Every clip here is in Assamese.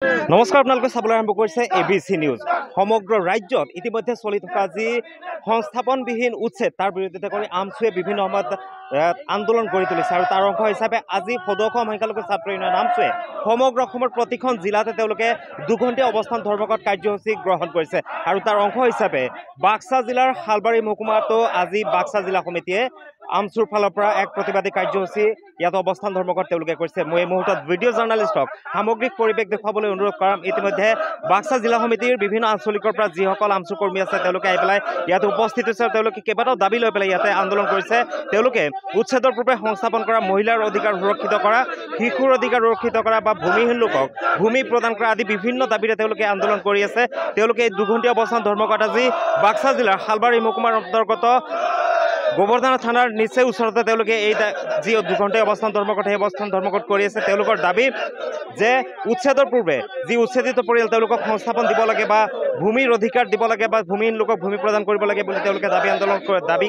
নমস্কাৰ, আপোনালোকে চাবলৈ আৰম্ভ কৰিছে ABC নিউজ। সমগ্ৰ ৰাজ্যত ইতিমধ্যে চলি থকা যি সংস্থাপনবিহীন উচ্ছেদ তাৰ বিৰোধিতা কৰি আমছুৱে বিভিন্ন সময়ত আন্দোলন গঢ়ি তুলিছে আৰু তাৰ অংশ হিচাপে আজি সদৌ অসম সংখ্যালঘু ছাত্ৰ ইউনিয়ন আমছুৱে সমগ্ৰ অসমৰ প্ৰতিখন জিলাতে তেওঁলোকে দুঘণ্টীয়া অৱস্থান ধৰ্মঘট কাৰ্যসূচী গ্ৰহণ কৰিছে আৰু তাৰ অংশ হিচাপে বাক্সা জিলাৰ শালবাৰী মহকুমাতো আজি বাক্সা জিলা সমিতিয়ে আমছুৰ ফালৰ পৰা এক প্ৰতিবাদী কাৰ্যসূচী ইয়াত অৱস্থান ধৰ্মঘট তেওঁলোকে কৰিছে। মই এই মুহূৰ্তত ভিডিঅ' জাৰ্ণালিষ্টক সামগ্ৰিক পৰিৱেশ দেখুৱাবলৈ অনুৰোধ কৰাম। ইতিমধ্যে বাক্সা জিলা সমিতিৰ বিভিন্ন আঞ্চলিকৰ পৰা যিসকল আমছু কৰ্মী আছে তেওঁলোকে আহি পেলাই ইয়াত উপস্থিত হৈছে আৰু তেওঁলোকে কেইবাটাও দাবী লৈ পেলাই ইয়াতে আন্দোলন কৰিছে। তেওঁলোকে উচ্ছেদৰ পূৰ্বে সংস্থাপন কৰা মহিলাৰ অধিকাৰ সুৰক্ষিত কৰা, শিশুৰ অধিকাৰ সুৰক্ষিত কৰা বা ভূমিহীন লোকক ভূমি প্ৰদান কৰা আদি বিভিন্ন দাবীৰে তেওঁলোকে আন্দোলন কৰি আছে। তেওঁলোকে এই দুঘণ্টীয়া অৱস্থান ধৰ্মঘট আজি বাক্সা জিলাৰ শালবাৰী মহকুমাৰ অন্তৰ্গত গোবৰ্ধন থানাৰ নিচেই ওচৰতে তেওঁলোকে এই যি দুঘণ্টীয়া অৱস্থান ধৰ্মঘট সেই অৱস্থান ধৰ্মঘট কৰি আছে। তেওঁলোকৰ দাবী যে উচ্ছেদৰ পূৰ্বে যি উচ্ছেদিত পৰিয়াল তেওঁলোকক সংস্থাপন দিব লাগে বা ভূমিৰ অধিকাৰ দিব লাগে বা ভূমিহীন লোকক ভূমি প্ৰদান কৰিব লাগে বুলি তেওঁলোকে দাবী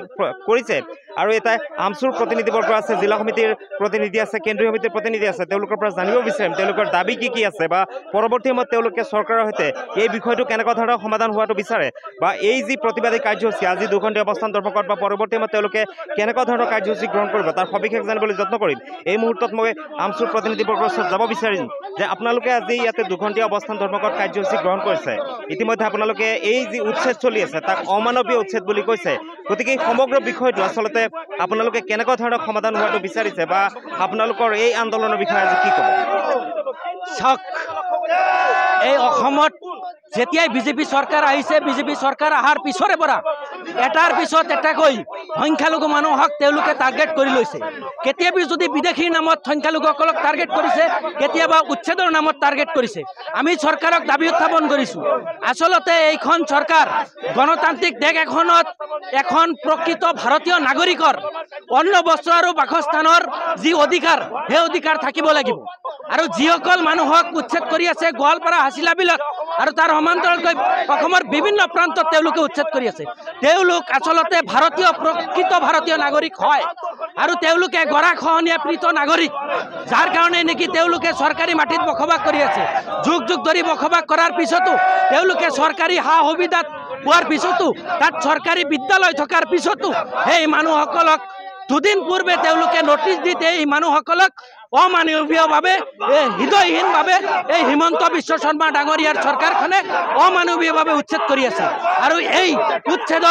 কৰিছে। আৰু এটা আমছুৰ প্ৰতিনিধিবৰ্গ আছে, জিলা সমিতিৰ প্ৰতিনিধি আছে, কেন্দ্ৰীয় সমিতিৰ প্ৰতিনিধি আছে। তেওঁলোকৰ পৰা জানিব বিচাৰিম তেওঁলোকৰ দাবী কি আছে বা পৰৱৰ্তী সময়ত তেওঁলোকে চৰকাৰৰ সৈতে এই বিষয়টো কেনেকুৱা ধৰণৰ সমাধান হোৱাটো বিচাৰে বা এই যি প্ৰতিবাদী কাৰ্যসূচী আজি দুঘণ্টীয়া অৱস্থান ধৰ্মঘট বা পৰৱৰ্তী সময়ত তেওঁলোকে কেনেকুৱা ধৰণৰ কাৰ্যসূচী গ্ৰহণ কৰিব তাৰ সবিশেষ জানিবলৈ যত্ন কৰিম। এই মুহূৰ্তত মই আমছুৰ প্ৰতিনিধিবৰ্গৰ ওচৰত যাব বিচাৰিম যে আপোনালোকে আজি ইয়াতে দুঘণ্টীয়া অৱস্থান ধৰ্মঘট কাৰ্যসূচী গ্ৰহণ কৰিছে। ইতিমধ্যে আপোনালোকে এই যি উচ্ছেদ চলি আছে তাক অমানৱীয় উচ্ছেদ বুলি কৈছে। গতিকে এই সমগ্ৰ বিষয়টো আচলতে আপোনালোকে কেনেকুৱা ধৰণৰ সমাধান হোৱাটো বিচাৰিছে বা আপোনালোকৰ এই আন্দোলনৰ বিষয়ে আজি কি ক'ব? চাওক, এই অসমত যেতিয়াই বিজেপি চৰকাৰ আহিছে, বিজেপি চৰকাৰ অহাৰ পিছৰে পৰা এটাৰ পিছত এটাকৈ সংখ্যালঘু মানুহক তেওঁলোকে টাৰ্গেট কৰি লৈছে। কেতিয়াবা যদি বিদেশীৰ নামত সংখ্যালঘুসকলক টাৰ্গেট কৰিছে, কেতিয়াবা উচ্ছেদৰ নামত টাৰ্গেট কৰিছে। আমি চৰকাৰক দাবী উত্থাপন কৰিছোঁ, আচলতে এইখন চৰকাৰ গণতান্ত্ৰিক দেশ এখনত এখন প্ৰকৃত ভাৰতীয় নাগৰিকৰ অন্ন বস্ত্ৰ আৰু বাসস্থানৰ যি অধিকাৰ সেই অধিকাৰ থাকিব লাগিব। আৰু যিসকল মানুহক উচ্ছেদ কৰি আছে গোৱালপাৰা, হাছিলা বিলত আৰু তাৰ সমান্তৰালকৈ অসমৰ বিভিন্ন প্ৰান্তত তেওঁলোকে উচ্ছেদ কৰি আছে। তেওঁলোক আচলতে ভাৰতীয় প্ৰকৃত ভাৰতীয় নাগৰিক হয় আৰু তেওঁলোকে গৰাখহনীয়া পীড়িত নাগৰিক, যাৰ কাৰণে নেকি তেওঁলোকে চৰকাৰী মাটিত বসবাস কৰি আছে। যুগ যুগ ধৰি বসবাস কৰাৰ পিছতো তেওঁলোকে চৰকাৰী সা সুবিধা পোৱাৰ পিছতো তাত চৰকাৰী বিদ্যালয় থকাৰ পিছতো সেই মানুহসকলক দুদিন পূৰ্বে তেওঁলোকে নটিচ দি এই মানুহসকলক অমানৱীয়ভাৱে হৃদয়হীনভাৱে এই হিমন্ত বিশ্ব শৰ্মা ডাঙৰীয়াৰ চৰকাৰখনে অমানৱীয়ভাৱে উচ্ছেদ কৰি আছে। আৰু এই উচ্ছেদ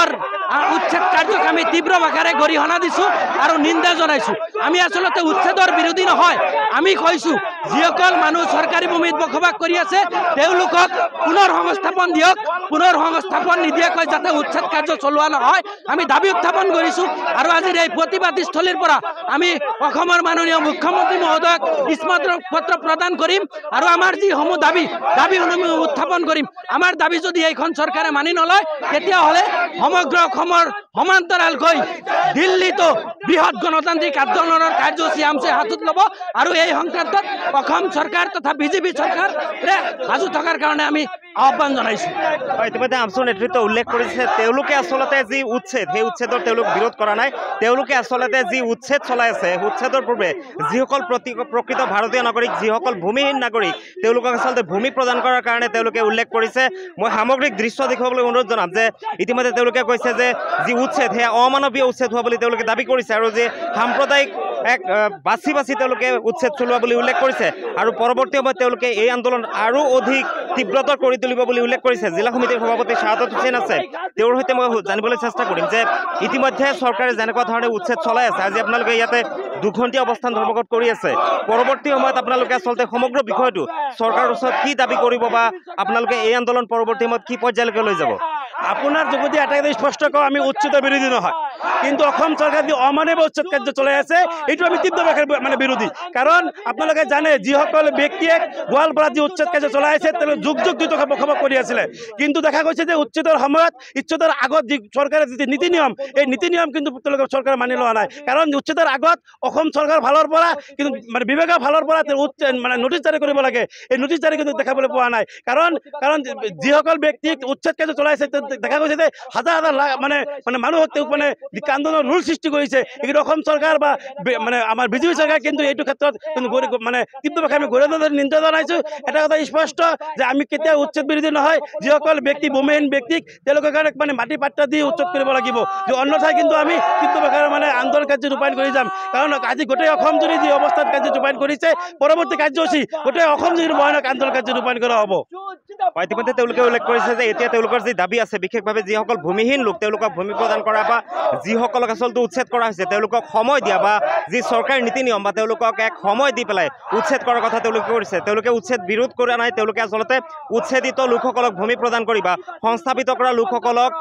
কাৰ্যক আমি তীব্ৰ ভাষাৰে গৰিহণা দিছোঁ আৰু নিন্দা জনাইছোঁ। আমি আচলতে উচ্ছেদৰ বিৰোধী নহয়, আমি কৈছোঁ যিসকল মানুহ চৰকাৰী ভূমিত বসবাস কৰি আছে তেওঁলোকক পুনৰ সংস্থাপন দিয়ক, পুনৰ সংস্থাপন নিদিয়াকৈ যাতে উচ্ছেদ কাৰ্য চলোৱা নহয় আমি দাবী উত্থাপন কৰিছোঁ। আৰু আজিৰ এই প্ৰতিবাদীস্থলীৰ পৰা আমি অসমৰ মাননীয় মুখ্যমন্ত্ৰী মহোদয়ক স্মাৰক পত্ৰ প্ৰদান কৰিম আৰু আমাৰ যিসমূহ দাবী উত্থাপন কৰিম। আমাৰ দাবী যদি এইখন চৰকাৰে মানি নলয় তেতিয়াহ'লে সমগ্ৰ অসমৰ সমান্তৰালকৈ দিল্লীতো বৃহৎ গণতান্ত্ৰিক আন্দোলনৰ কাৰ্যসূচী আমছে হাতত ল'ব আৰু এই সংক্ৰান্তত অসম চৰকাৰ তথা বিজেপি চৰকাৰে সাজু থকাৰ কাৰণে আমি আহ্বান জনাইছোঁ। ইতিমধ্যে আমছুৰ নেতৃত্ব উল্লেখ কৰিছে তেওঁলোকে আচলতে যি উচ্ছেদ সেই উচ্ছেদৰ তেওঁলোক বিৰোধ কৰা নাই। তেওঁলোকে আচলতে যি উচ্ছেদ চলাই আছে উচ্ছেদৰ পূৰ্বে যিসকল প্ৰকৃত ভাৰতীয় নাগৰিক, যিসকল ভূমিহীন নাগৰিক তেওঁলোকক আচলতে ভূমি প্ৰদান কৰাৰ কাৰণে তেওঁলোকে উল্লেখ কৰিছে। মই সামগ্ৰিক দৃশ্য দেখুৱাবলৈ অনুৰোধ জনাম যে ইতিমধ্যে তেওঁলোকে কৈছে যে যি উচ্ছেদ সেয়া অমানৱীয় উচ্ছেদ হোৱা বুলি তেওঁলোকে দাবী কৰিছে আৰু যে সাম্প্ৰদায়িক এক বাছি তেওঁলোকে উচ্ছেদ চলোৱা বুলি উল্লেখ কৰিছে আৰু পৰৱৰ্তী সময়ত তেওঁলোকে এই আন্দোলন আৰু অধিক তীব্ৰতৰ কৰি তুলিব বুলি উল্লেখ কৰিছে। জিলা সমিতিৰ সভাপতি শ্বাহাদত হুছেইন আছে, তেওঁৰ সৈতে মই জানিবলৈ চেষ্টা কৰিম যে ইতিমধ্যে চৰকাৰে যেনেকুৱা ধৰণে উচ্ছেদ চলাই আছে, আজি আপোনালোকে ইয়াতে দুঘণ্টীয়া অৱস্থান ধৰ্মঘট কৰি আছে, পৰৱৰ্তী সময়ত আপোনালোকে আচলতে সমগ্ৰ বিষয়টো চৰকাৰৰ ওচৰত কি দাবী কৰিব বা আপোনালোকে এই আন্দোলন পৰৱৰ্তী সময়ত কি পৰ্যায়লৈকে লৈ যাব? আপোনাৰ যোগেদি আটাইতকৈ স্পষ্ট কওঁ, আমি উচ্ছেদৰ বিৰোধী নহয়, কিন্তু অসম চৰকাৰে যি অমানৱীয় উচ্ছেদ কাৰ্য চলাই আছে এইটো আমি তীব্ৰ ভাষাৰে বিৰোধী। কাৰণ আপোনালোকে জানে যিসকল ব্যক্তিয়ে গোৱালপাৰাত যি উচ্ছেদ কাৰ্য চলাই আছে তেওঁলোকে যুগ যুগ দুটকা বসবাস কৰি আছিলে, কিন্তু দেখা গৈছে যে উচ্ছেদৰ সময়ত উচ্ছেদৰ আগত যি চৰকাৰে যি নীতি নিয়ম এই নীতি নিয়ম কিন্তু তেওঁলোকে চৰকাৰে মানি লোৱা নাই। কাৰণ উচ্ছেদৰ আগত অসম চৰকাৰ ফালৰ পৰা কিন্তু বিভাগৰ ফালৰ পৰা নোটিচ জাৰি কৰিব লাগে, এই নোটিচ জাৰি কিন্তু দেখাবলৈ পোৱা নাই। কাৰণ যিসকল ব্যক্তি উচ্ছেদ কাৰ্য চলাইছে দেখা গৈছে যে হাজাৰ হাজাৰ মানুহ যি আন্দোলনৰ ৰোল সৃষ্টি কৰিছে এইটো অসম চৰকাৰ বা মানে আমাৰ বিজেপি চৰকাৰ কিন্তু এইটো ক্ষেত্ৰত কিন্তু মানে তীব্ৰভাৱে আমি গৌৰৱ নিন্দা জনাইছোঁ। এটা কথা স্পষ্ট যে আমি কেতিয়াও উচ্ছেদ বিৰোধী নহয়। যিসকল ব্যক্তি ভূমিহীন ব্যক্তিক তেওঁলোকৰ কাৰণে মানে মাটি পাত্তা দি উচ্ছেদ কৰিব লাগিব, যে অন্যথাই কিন্তু আমি তীব্ৰভাৱে মানে আন্দোলন কাৰ্য ৰূপায়ণ কৰি যাম। কাৰণ আজি গোটেই অসম জুৰি যি অৱস্থাত কাৰ্য ৰূপায়ণ কৰিছে, পৰৱৰ্তী কাৰ্যসূচী গোটেই অসম জুৰি ভয়ানক আন্দোলন কাৰ্য ৰূপায়ণ কৰা হ'ব। ইতিমধ্যে তেওঁলোকে উল্লেখ কৰিছে যে এতিয়া তেওঁলোকৰ যি দাবী আছে, বিশেষভাৱে যিসকল ভূমিহীন লোক তেওঁলোকক ভূমি প্ৰদান কৰা বা যিসকলক আচলতে উচ্ছেদ কৰা হৈছে তেওঁলোকক সময় দিয়া বা যি চৰকাৰী নীতি নিয়ম বা তেওঁলোকক এক সময় দি পেলাই উচ্ছেদ কৰাৰ কথা তেওঁলোকে কৰিছে। তেওঁলোকে উচ্ছেদ বিৰোধ কৰা নাই, তেওঁলোকে আচলতে উচ্ছেদিত লোকসকলক ভূমি প্ৰদান কৰি বা সংস্থাপিত কৰা লোকসকলক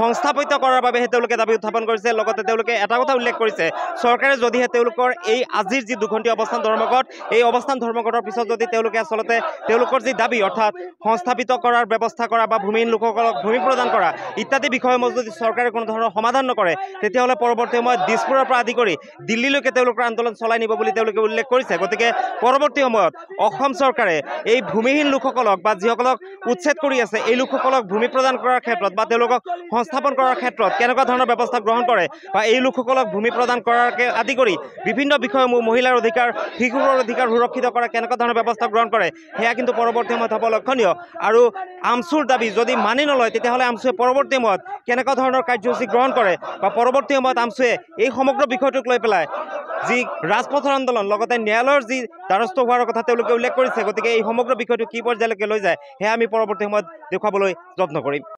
সংস্থাপিত কৰাৰ বাবেহে তেওঁলোকে দাবী উত্থাপন কৰিছে। লগতে তেওঁলোকে এটা কথা উল্লেখ কৰিছে, চৰকাৰে যদিহে তেওঁলোকৰ এই আজিৰ যি দুঘণ্টীয়া অৱস্থান ধৰ্মঘট, এই অৱস্থান ধৰ্মঘটৰ পিছত যদি তেওঁলোকে আচলতে তেওঁলোকৰ যি দাবী অৰ্থাৎ সংস্থাপিত কৰাৰ ব্যৱস্থা কৰা বা ভূমিহীন লোকসকলক ভূমি প্ৰদান কৰা ইত্যাদি বিষয়সমূহ যদি চৰকাৰে কোনো ধৰণৰ সমাধান নকৰে, তেতিয়াহ'লে পৰৱৰ্তী সময়ত দিছপুৰৰ পৰা আদি কৰি দিল্লীলৈকে তেওঁলোকৰ আন্দোলন চলাই নিব বুলি তেওঁলোকে উল্লেখ কৰিছে। গতিকে পৰৱৰ্তী সময়ত অসম চৰকাৰে এই ভূমিহীন লোকসকলক বা যিসকলক উচ্ছেদ কৰি আছে এই লোকসকলক ভূমি প্ৰদান কৰাৰ ক্ষেত্ৰত বা তেওঁলোকক সংস্থাপন কৰাৰ ক্ষেত্ৰত কেনেকুৱা ধৰণৰ ব্যৱস্থা গ্ৰহণ কৰে বা এই লোকসকলক ভূমি প্ৰদান কৰাৰকে আদি কৰি বিভিন্ন বিষয়সমূহ মহিলাৰ অধিকাৰ, শিশুৰ অধিকাৰ সুৰক্ষিত কৰা কেনেকুৱা ধৰণৰ ব্যৱস্থা গ্ৰহণ কৰে, সেয়া কিন্তু পৰৱৰ্তী সময়ত হ'ব লক্ষণীয়। আৰু আমচুৰ দাবী যদি মানি নলয়, তেতিয়াহ'লে আমচুৱে পৰৱৰ্তী সময়ত কেনেকুৱা ধৰণৰ কাৰ্যসূচী গ্ৰহণ কৰে বা পৰৱৰ্তী সময়ত আমচুৱে এই সমগ্ৰ বিষয়টোক লৈ পেলাই যি ৰাজপথৰ আন্দোলন লগতে ন্যায়ালয়ৰ যি দ্বাৰস্থ হোৱাৰ কথা তেওঁলোকে উল্লেখ কৰিছে। গতিকে এই সমগ্ৰ বিষয়টো কি পৰ্যায়লৈকে লৈ যায় সেয়া আমি পৰৱৰ্তী সময়ত দেখুৱাবলৈ যত্ন কৰিম।